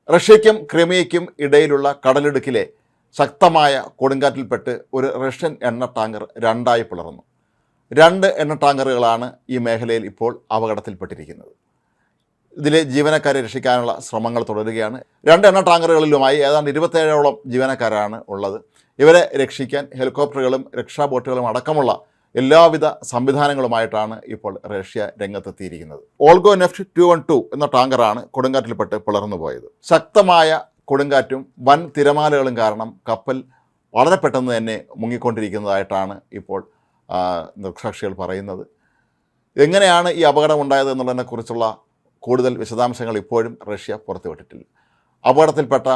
റഷ്യയ്ക്കും ക്രിമിയയ്ക്കും ഇടയിലുള്ള കടലിടുക്കിലെ ശക്തമായ കൊടുങ്കാറ്റിൽപ്പെട്ട് ഒരു റഷ്യൻ എണ്ണ ടാങ്കർ രണ്ടായി പിളർന്നു. 2 എണ്ണ ടാങ്കറുകളാണ് ഈ മേഖലയിൽ ഇപ്പോൾ അപകടത്തിൽപ്പെട്ടിരിക്കുന്നത്. ഇതിലെ ജീവനക്കാരെ രക്ഷിക്കാനുള്ള ശ്രമങ്ങൾ തുടരുകയാണ്. 2 എണ്ണ ടാങ്കറുകളിലുമായി ഏതാണ്ട് 27ഓളം ജീവനക്കാരാണ് ഉള്ളത്. ഇവരെ രക്ഷിക്കാൻ ഹെലികോപ്റ്ററുകളും രക്ഷാ ബോട്ടുകളും അടക്കമുള്ള എല്ലാവിധ സംവിധാനങ്ങളുമായിട്ടാണ് ഇപ്പോൾ റഷ്യ രംഗത്തെത്തിയിരിക്കുന്നത്. ഓൾഗോ നെഫ്റ്റ് 212 എന്ന ടാങ്കറാണ് കൊടുങ്കാറ്റിൽപ്പെട്ട് പിളർന്നു പോയത്. ശക്തമായ കൊടുങ്കാറ്റും വൻ തിരമാലകളും കാരണം കപ്പൽ വളരെ പെട്ടെന്ന് തന്നെ മുങ്ങിക്കൊണ്ടിരിക്കുന്നതായിട്ടാണ് ഇപ്പോൾ ദൃക്സാക്ഷികൾ പറയുന്നത്. എങ്ങനെയാണ് ഈ അപകടം ഉണ്ടായത് എന്നുള്ളതിനെക്കുറിച്ചുള്ള കൂടുതൽ വിശദാംശങ്ങൾ ഇപ്പോഴും റഷ്യ പുറത്തുവിട്ടിട്ടില്ല. അപകടത്തിൽപ്പെട്ട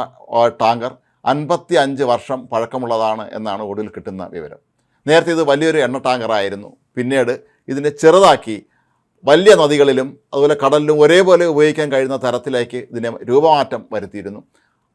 ടാങ്കർ 55 വർഷം പഴക്കമുള്ളതാണ് എന്നാണ് ഒടുവിൽ കിട്ടുന്ന വിവരം. നേരത്തെ ഇത് വലിയൊരു എണ്ണ ടാങ്കറായിരുന്നു. പിന്നീട് ഇതിനെ ചെറുതാക്കി വലിയ നദികളിലും അതുപോലെ കടലിലും ഒരേപോലെ ഉപയോഗിക്കാൻ കഴിയുന്ന തരത്തിലേക്ക് ഇതിനെ രൂപമാറ്റം വരുത്തിയിരുന്നു.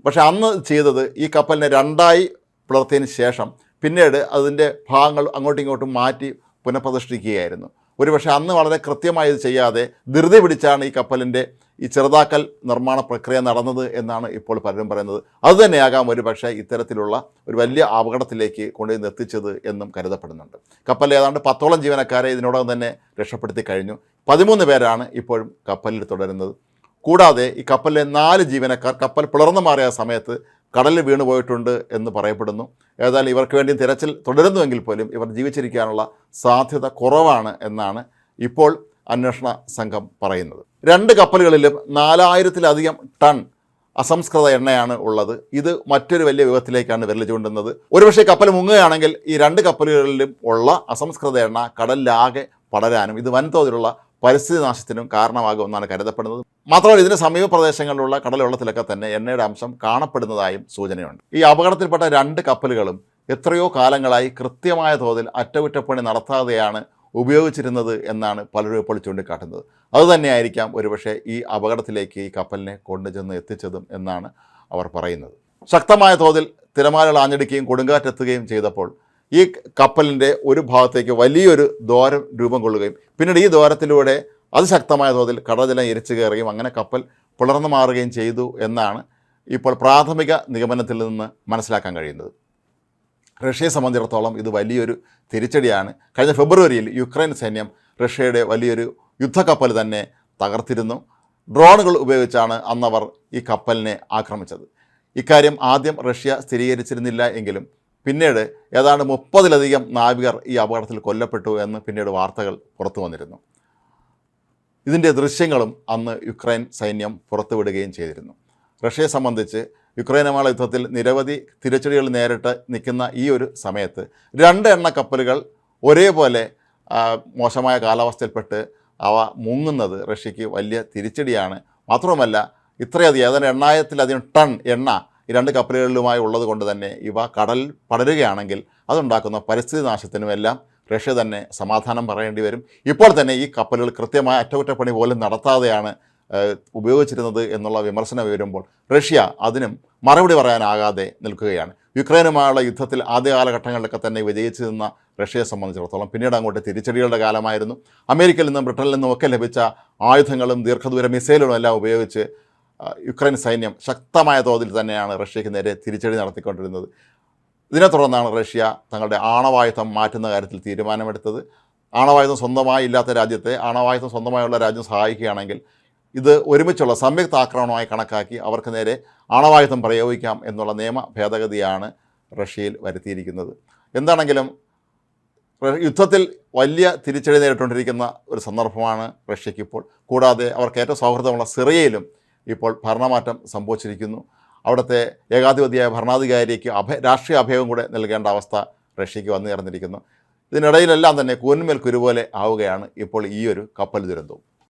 പക്ഷേ അന്ന് ചെയ്തത് ഈ കപ്പലിനെ 2ആയി പിളർത്തിയതിന് ശേഷം പിന്നീട് അതിൻ്റെ ഭാഗങ്ങൾ അങ്ങോട്ടും ഇങ്ങോട്ടും മാറ്റി പുനഃപ്രതിഷ്ഠിക്കുകയായിരുന്നു. ഒരുപക്ഷെ അന്ന് വളരെ കൃത്യമായി ഇത് ചെയ്യാതെ ധൃതി പിടിച്ചാണ് ഈ കപ്പലിൻ്റെ ഈ ചെറുതാക്കൽ നിർമ്മാണ പ്രക്രിയ നടന്നത് എന്നാണ് ഇപ്പോൾ പലരും പറയുന്നത്. അതുതന്നെയാകാം ഒരുപക്ഷെ ഇത്തരത്തിലുള്ള ഒരു വലിയ അപകടത്തിലേക്ക് കൊണ്ടുവന്ന് എത്തിച്ചത് എന്നും കരുതപ്പെടുന്നുണ്ട്. കപ്പലിൽ ഏതാണ്ട് 10ഓളം ജീവനക്കാരെ ഇതിനോടകം തന്നെ രക്ഷപ്പെടുത്തി കഴിഞ്ഞു. 13 പേരാണ് ഇപ്പോഴും കപ്പലിൽ തുടരുന്നത്. കൂടാതെ ഈ കപ്പലിലെ 4 ജീവനക്കാർ കപ്പൽ പിളർന്നു മാറിയ സമയത്ത് കടലിൽ വീണു പോയിട്ടുണ്ട് എന്ന് പറയപ്പെടുന്നു. ഏതായാലും ഇവർക്ക് വേണ്ടി തിരച്ചിൽ തുടരുന്നുവെങ്കിൽ പോലും ഇവർ ജീവിച്ചിരിക്കാനുള്ള സാധ്യത കുറവാണ് എന്നാണ് ഇപ്പോൾ അന്വേഷണ സംഘം പറയുന്നത്. 2 കപ്പലുകളിലും 4000-ലധികം ടൺ അസംസ്കൃത എണ്ണയാണ് ഉള്ളത്. ഇത് മറ്റൊരു വലിയ വിപത്തിലേക്കാണ് വിരൽ ചൂണ്ടുന്നത്. ഒരുപക്ഷെ കപ്പൽ മുങ്ങുകയാണെങ്കിൽ ഈ 2 കപ്പലുകളിലും ഉള്ള അസംസ്കൃത എണ്ണ കടലിലാകെ പടരാനും ഇത് വൻതോതിലുള്ള പരിസ്ഥിതി നാശത്തിനും കാരണമാകുമെന്നാണ് കരുതപ്പെടുന്നത്. മാത്രമല്ല ഇതിന് സമീപ പ്രദേശങ്ങളിലുള്ള കടൽവെള്ളത്തിലൊക്കെ തന്നെ എണ്ണയുടെ അംശം കാണപ്പെടുന്നതായും സൂചനയുണ്ട്. ഈ അപകടത്തിൽപ്പെട്ട 2 കപ്പലുകളും എത്രയോ കാലങ്ങളായി കൃത്യമായ തോതിൽ അറ്റകുറ്റപ്പണി നടത്താതെയാണ് ഉപയോഗിച്ചിരുന്നത് എന്നാണ് പലരും ഇപ്പോൾ ചൂണ്ടിക്കാട്ടുന്നത്. അതുതന്നെയായിരിക്കാം ഒരുപക്ഷെ ഈ അപകടത്തിലേക്ക് ഈ കപ്പലിനെ കൊണ്ടുചെന്ന് എത്തിച്ചതും എന്നാണ് അവർ പറയുന്നത്. ശക്തമായ തോതിൽ തിരമാലകൾ ആഞ്ഞടിക്കുകയും കൊടുങ്കാറ്റെത്തുകയും ചെയ്തപ്പോൾ ഈ കപ്പലിൻ്റെ ഒരു ഭാഗത്തേക്ക് വലിയൊരു ദ്വാരം രൂപം കൊള്ളുകയും പിന്നീട് ഈ ദ്വാരത്തിലൂടെ അതിശക്തമായ തോതിൽ കടൽജലം ഇരച്ചു കയറുകയും അങ്ങനെ കപ്പൽ പിളർന്നു മാറുകയും ചെയ്തു എന്നാണ് ഇപ്പോൾ പ്രാഥമിക നിഗമനത്തിൽ നിന്ന് മനസ്സിലാക്കാൻ കഴിയുന്നത്. റഷ്യയെ സംബന്ധിച്ചിടത്തോളം ഇത് വലിയൊരു തിരിച്ചടിയാണ്. കഴിഞ്ഞ ഫെബ്രുവരിയിൽ യുക്രൈൻ സൈന്യം റഷ്യയുടെ വലിയൊരു യുദ്ധക്കപ്പൽ തന്നെ തകർത്തിരുന്നു. ഡ്രോണുകൾ ഉപയോഗിച്ചാണ് അന്നവർ ഈ കപ്പലിനെ ആക്രമിച്ചത്. ഇക്കാര്യം ആദ്യം റഷ്യ സ്ഥിരീകരിച്ചിരുന്നില്ല എങ്കിലും പിന്നീട് ഏതാണ്ട് 30-ലധികം നാവികർ ഈ അപകടത്തിൽ കൊല്ലപ്പെട്ടു എന്ന് പിന്നീട് വാർത്തകൾ പുറത്തു വന്നിരുന്നു. ഇതിൻ്റെ ദൃശ്യങ്ങളും അന്ന് യുക്രൈൻ സൈന്യം പുറത്തുവിടുകയും ചെയ്തിരുന്നു. റഷ്യയെ സംബന്ധിച്ച് യുക്രൈനുമായുള്ള യുദ്ധത്തിൽ നിരവധി തിരിച്ചടികൾ നേരിട്ട് നിൽക്കുന്ന ഈ ഒരു സമയത്ത് 2 എണ്ണ കപ്പലുകൾ ഒരേപോലെ മോശമായ കാലാവസ്ഥയിൽപ്പെട്ട് അവ മുങ്ങുന്നത് റഷ്യയ്ക്ക് വലിയ തിരിച്ചടിയാണ്. മാത്രവുമല്ല ഇത്രയധികം ഏതാണ്ട് 8000-ലധികം ടൺ എണ്ണ ഈ 2 കപ്പലുകളിലുമായി ഉള്ളത് കൊണ്ട് തന്നെ ഇവ കടൽ പടരുകയാണെങ്കിൽ അതുണ്ടാക്കുന്ന പരിസ്ഥിതി നാശത്തിനുമെല്ലാം റഷ്യ തന്നെ സമാധാനം പറയേണ്ടി വരും. ഇപ്പോൾ തന്നെ ഈ കപ്പലുകൾ കൃത്യമായ അറ്റകുറ്റപ്പണി പോലും നടത്താതെയാണ് ഉപയോഗിച്ചിരുന്നത് എന്നുള്ള വിമർശനം വരുമ്പോൾ റഷ്യ അതിനും മറുപടി പറയാനാകാതെ നിൽക്കുകയാണ്. യുക്രൈനുമായുള്ള യുദ്ധത്തിൽ ആദ്യ കാലഘട്ടങ്ങളിലൊക്കെ തന്നെ വിജയിച്ചു നിന്ന റഷ്യയെ സംബന്ധിച്ചിടത്തോളം പിന്നീട് അങ്ങോട്ട് തിരിച്ചടികളുടെ കാലമായിരുന്നു. അമേരിക്കയിൽ നിന്നും ബ്രിട്ടനിൽ നിന്നും ഒക്കെ ലഭിച്ച ആയുധങ്ങളും ദീർഘദൂര മിസൈലുകളും എല്ലാം ഉപയോഗിച്ച് യുക്രൈൻ സൈന്യം ശക്തമായ തോതിൽ തന്നെയാണ് റഷ്യയ്ക്ക് നേരെ തിരിച്ചടി നടത്തിക്കൊണ്ടിരുന്നത്. ഇതിനെ തുടർന്നാണ് റഷ്യ തങ്ങളുടെ ആണവായുധം മാറ്റുന്ന കാര്യത്തിൽ തീരുമാനമെടുത്തത്. ആണവായുധം സ്വന്തമായി ഇല്ലാത്ത രാജ്യത്തെ ആണവായുധം സ്വന്തമായുള്ള രാജ്യം സഹായിക്കുകയാണെങ്കിൽ ഇത് ഒരുമിച്ചുള്ള സംയുക്ത ആക്രമണമായി കണക്കാക്കി അവർക്ക് നേരെ ആണവായുധം പ്രയോഗിക്കാം എന്നുള്ള നിയമ ഭേദഗതിയാണ് റഷ്യയിൽ വരുത്തിയിരിക്കുന്നത്. എന്താണെങ്കിലും യുദ്ധത്തിൽ വലിയ തിരിച്ചടി നേരിട്ടുകൊണ്ടിരിക്കുന്ന ഒരു സന്ദർഭമാണ് റഷ്യയ്ക്കിപ്പോൾ. കൂടാതെ അവർക്ക് ഏറ്റവും സൗഹൃദമുള്ള സിറിയയിലും ഇപ്പോൾ ഭരണമാറ്റം സംഭവിച്ചിരിക്കുന്നു. അവിടുത്തെ ഏകാധിപതിയായ ഭരണാധികാരിക്ക് രാഷ്ട്രീയ അഭയവും കൂടെ നൽകേണ്ട അവസ്ഥ റഷ്യയ്ക്ക് വന്നു ചേർന്നിരിക്കുന്നു. ഇതിനിടയിലെല്ലാം തന്നെ കൂനിന്മേൽ കുരുപോലെ ആവുകയാണ് ഇപ്പോൾ ഈ ഒരു കപ്പൽ ദുരന്തവും.